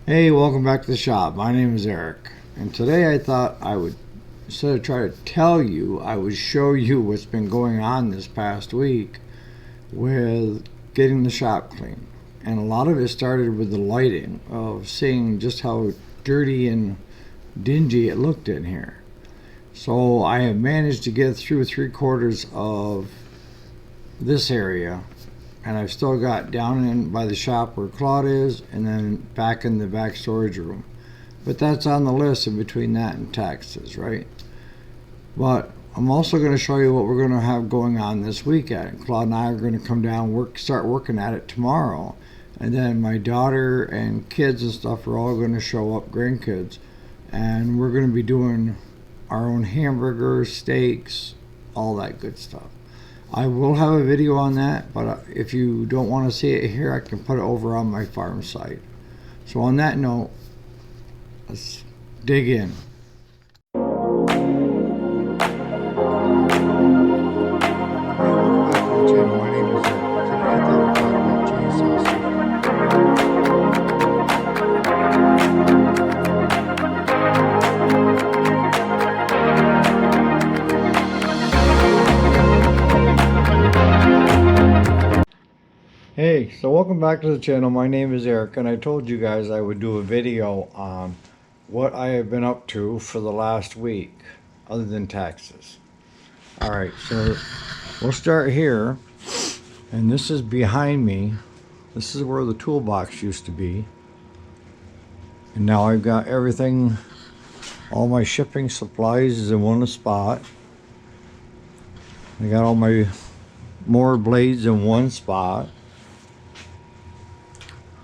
Hey, welcome back to the shop. My name is Eric, and today I thought I would, instead of try to tell you, I would show you what's been going on this past week with getting the shop clean. And a lot of it started with the lighting, of seeing just how dirty and dingy it looked in here. So I have managed to get through 3/4 of this area, and I've still got down in by the shop where Claude is, and then back in the back storage room. But that's on the list in between that and taxes, right? But I'm also going to show you what we're going to have going on this weekend. Claude and I are going to come down, start working at it tomorrow, and then my daughter and kids and stuff are all going to show up, grandkids, and we're going to be doing our own hamburgers, steaks, all that good stuff. I will have a video on that, but if you don't want to see it here, I can put it over on my farm site. So on that note, let's dig in. Hey, so welcome back to the channel. My name is Eric, and I told you guys I would do a video on what I have been up to for the last week, other than taxes. Alright, so we'll start here, and this is behind me. This is where the toolbox used to be. And now I've got everything, all my shipping supplies is in one spot. I got all my mower blades in one spot.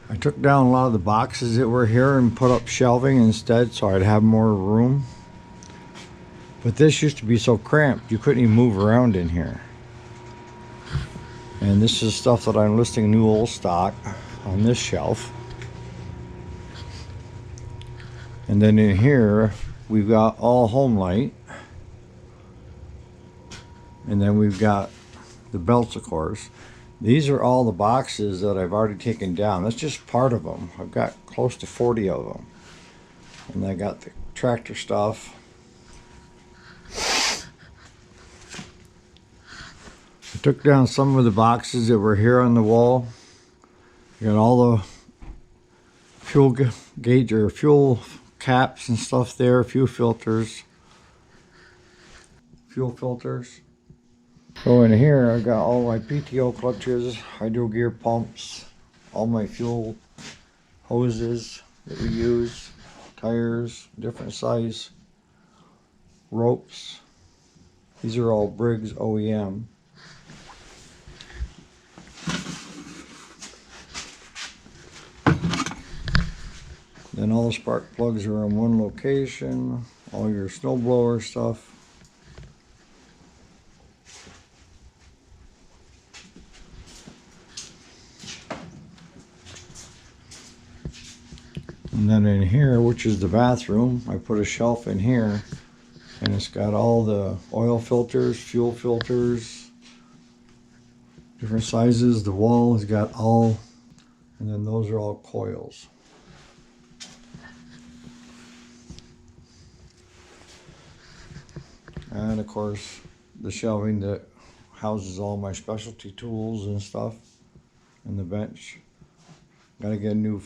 I took down a lot of the boxes that were here and put up shelving instead so I'd have more room. But this used to be so cramped you couldn't even move around in here. And this is stuff that I'm listing new old stock on this shelf. And then in here we've got all Homelite. And then we've got the belts, of course. These are all the boxes that I've already taken down. That's just part of them. I've got close to 40 of them. And I got the tractor stuff. I took down some of the boxes that were here on the wall. I got all the fuel gauge or fuel caps and stuff there, fuel filters. So in here I got all my PTO clutches, hydro gear pumps, all my fuel hoses that we use, tires, different size, ropes. These are all Briggs OEM. Then all the spark plugs are in one location, all your snowblower stuff. And then in here, which is the bathroom, I put a shelf in here, and it's got all the oil filters, fuel filters, different sizes. The wall has got all, and then those are all coils. And of course, the shelving that houses all my specialty tools and stuff, and the bench. Gotta get a new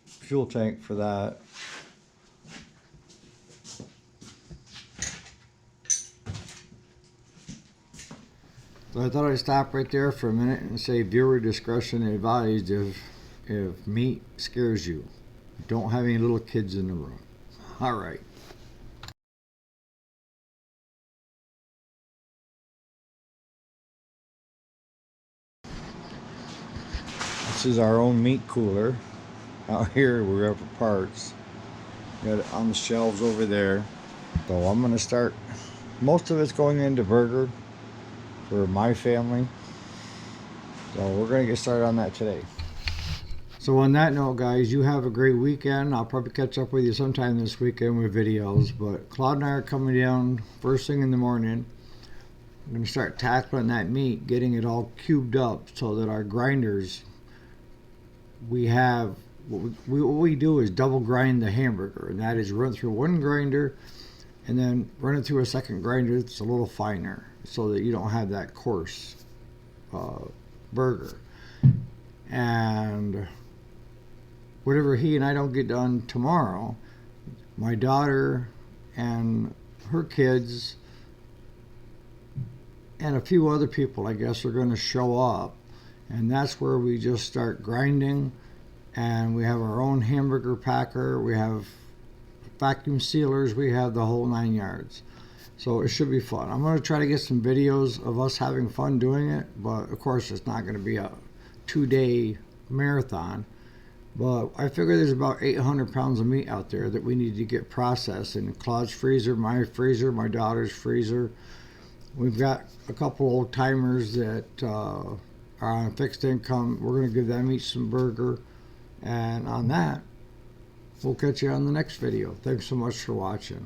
fuel tank for that. So I thought I'd stop right there for a minute and say viewer discretion advised if meat scares you. Don't have any little kids in the room. All right. This is our own meat cooler. Out here we have parts. Got it on the shelves over there. So I'm gonna start. Most of it's going into burger for my family. So we're gonna get started on that today. So on that note, guys, you have a great weekend. I'll probably catch up with you sometime this weekend with videos. But Claude and I are coming down first thing in the morning. I'm gonna start tackling that meat, getting it all cubed up so that our grinders, we have what we do is double grind the hamburger, and that is run through one grinder and then run it through a second grinder that's a little finer, so that you don't have that coarse burger. And whatever he and I don't get done tomorrow, my daughter and her kids and a few other people, I guess, are going to show up. And that's where we just start grinding. And we have our own hamburger packer. We have vacuum sealers. We have the whole 9 yards. So it should be fun. I'm going to try to get some videos of us having fun doing it. But, of course, it's not going to be a 2-day marathon. But I figure there's about 800 pounds of meat out there that we need to get processed in Claude's freezer, my daughter's freezer. We've got a couple old timers that are on fixed income. We're going to give them each some burger. And on that, we'll catch you on the next video. Thanks so much for watching.